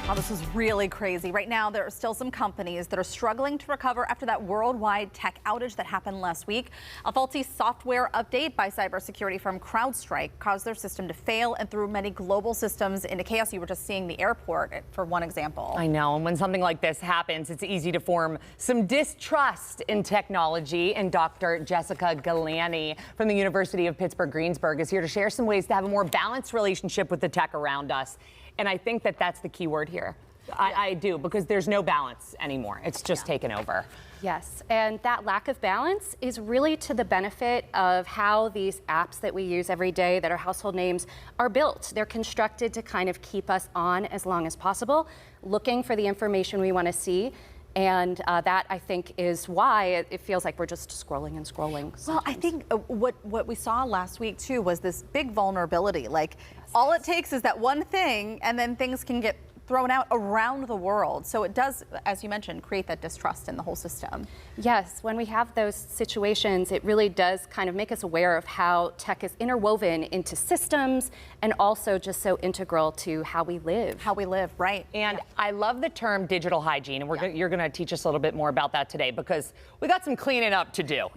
Oh, this is really crazy. Right now, there are still some companies that are struggling to recover after that worldwide tech outage that happened last week. A faulty software update by cybersecurity firm Crowdstrike caused their system to fail and threw many global systems into chaos. You were just seeing the airport for one example. I know, and when something like this happens, it's easy to form some distrust in technology. And Dr. Jess Ghilani from the University of Pittsburgh, Greensburg is here to share some ways to have a more balanced relationship with the tech around us. And I think that that's the key word here. I do, because there's no balance anymore. It's just taken over. Yes, and that lack of balance is really to the benefit of how these apps that we use every day that are household names are built. They're constructed to kind of keep us on as long as possible, looking for the information we want to see. And that, I think, is why it feels like we're just scrolling and scrolling sometimes. Well, I think what we saw last week, too, was this big vulnerability. Like, all it takes is that one thing, and then things can get thrown out around the world. So it does, as you mentioned, create that distrust in the whole system. Yes, when we have those situations, it really does kind of make us aware of how tech is interwoven into systems and also just so integral to how we live. How we live, right. And I love the term digital hygiene, and you're going to teach us a little bit more about that today, because we got some cleaning up to do,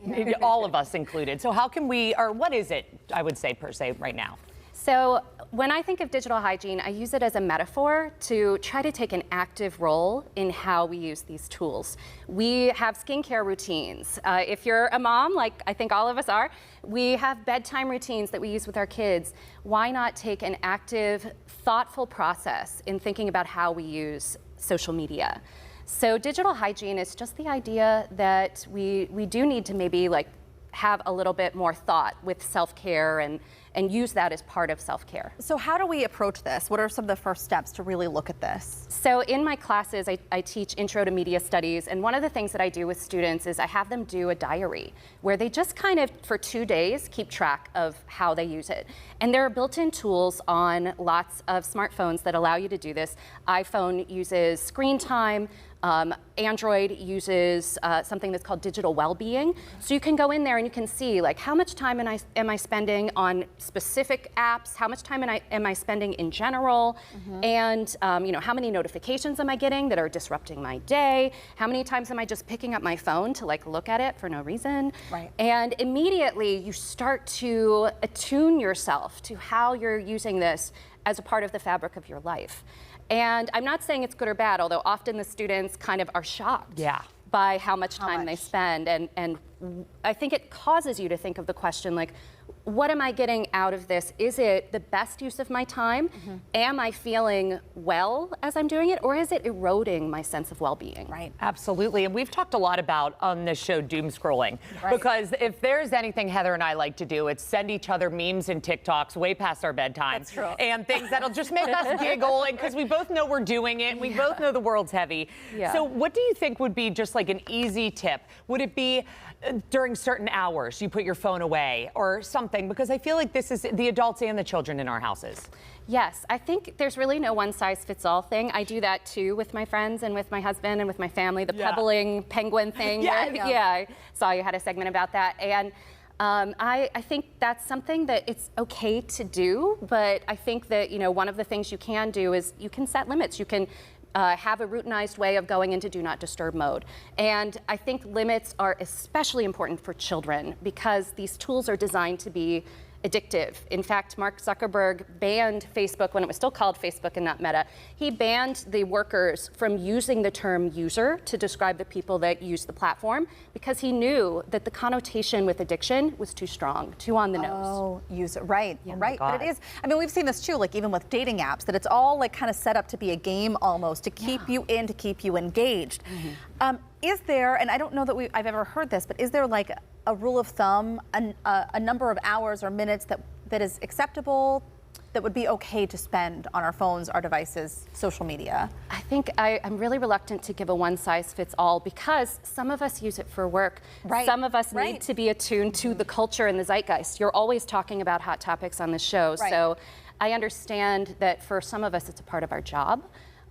all of us included. So how can we, or what is it, I would say, per se, right now? So when I think of digital hygiene, I use it as a metaphor to try to take an active role in how we use these tools. We have skincare routines. If you're a mom, like I think all of us are, we have bedtime routines that we use with our kids. Why not take an active, thoughtful process in thinking about how we use social media? So digital hygiene is just the idea that we do need to maybe have a little bit more thought with self-care and use that as part of self-care. So how do we approach this? What are some of the first steps to really look at this? So in my classes, I teach Intro to Media Studies, and one of the things that I do with students is I have them do a diary where they just kind of, for 2 days, keep track of how they use it. And there are built-in tools on lots of smartphones that allow you to do this. iPhone uses screen time. Android uses something that's called digital well-being. So you can go in there and you can see, like, how much time am I spending on specific apps? How much time am I spending in general? And you know, how many notifications am I getting that are disrupting my day? How many times am I just picking up my phone to look at it for no reason? Right. And immediately you start to attune yourself to how you're using this as a part of the fabric of your life. And I'm not saying it's good or bad, although often the students kind of are shocked by how much time they spend. And I think it causes you to think of the question, like, what am I getting out of this? Is it the best use of my time? Am I feeling well as I'm doing it? Or is it eroding my sense of well-being? Right. Absolutely. And we've talked a lot about on this show doom scrolling, because if there's anything Heather and I like to do, it's send each other memes and TikToks way past our bedtime. That's true. And things that'll just make us giggle, and because we both know we're doing it, and we both know the world's heavy. So what do you think would be just like an easy tip? Would it be during certain hours you put your phone away or something? Because I feel like this is the adults and the children in our houses. Yes, I think there's really no one-size-fits-all thing. I do that too with my friends and with my husband and with my family, the pebbling penguin thing. I saw you had a segment about that. And I think that's something that it's okay to do, but I think that, you know, one of the things you can do is you can set limits. You can have a routinized way of going into do not disturb mode. And I think limits are especially important for children because these tools are designed to be addictive. In fact, Mark Zuckerberg banned Facebook when it was still called Facebook and not Meta. He banned the workers from using the term user to describe the people that use the platform because he knew that the connotation with addiction was too strong, too on the nose. Oh, user, right. But it is, I mean, we've seen this too, like even with dating apps, that it's all like kind of set up to be a game almost, to keep you in, to keep you engaged. Is there, and I don't know that I've ever heard this, but is there like a rule of thumb, a number of hours or minutes that is acceptable, that would be okay to spend on our phones, our devices, social media? I think I'm really reluctant to give a one-size-fits-all because some of us use it for work. Some of us need to be attuned to the culture and the zeitgeist. You're always talking about hot topics on the show, so I understand that for some of us it's a part of our job.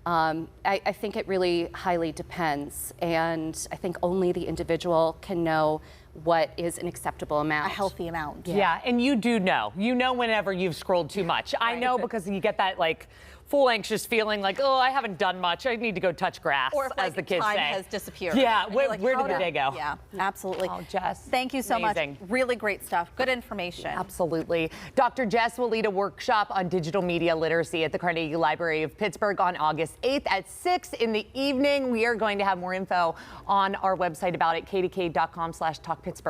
I think it really highly depends, and I think only the individual can know what is an acceptable amount. A healthy amount. Yeah, and you do know. You know whenever you've scrolled too much. I know because you get that like full anxious feeling like, oh, I haven't done much. I need to go touch grass, Or if, as the kids time say. has disappeared. Yeah, And you're where how did the day go? Yeah, absolutely. Oh, Jess. Thank you so Amazing. much. Really great stuff. Good information. Absolutely. Dr. Jess will lead a workshop on digital media literacy at the Carnegie Library of Pittsburgh on August 8th at 6 in the evening. We are going to have more info on our website about it, kdk.com/talkpittsburgh.